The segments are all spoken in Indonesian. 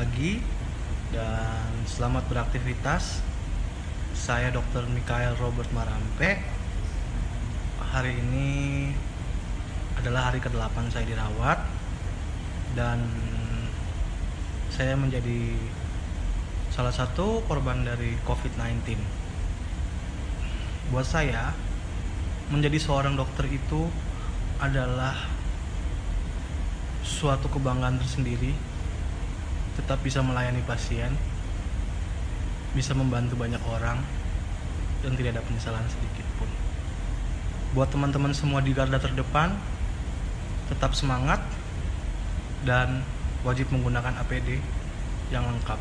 pagi dan selamat beraktivitas. Saya Dr. Mikael Robert Marampe. Hari ini adalah hari ke-8 saya dirawat dan saya menjadi salah satu korban dari COVID-19. Buat saya, menjadi seorang dokter itu adalah suatu kebanggaan tersendiri, tetap bisa melayani pasien, bisa membantu banyak orang, dan tidak ada penyesalan sedikit pun. Buat teman-teman semua di garda terdepan, tetap semangat dan wajib menggunakan APD yang lengkap.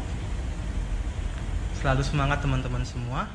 Selalu semangat teman-teman semua.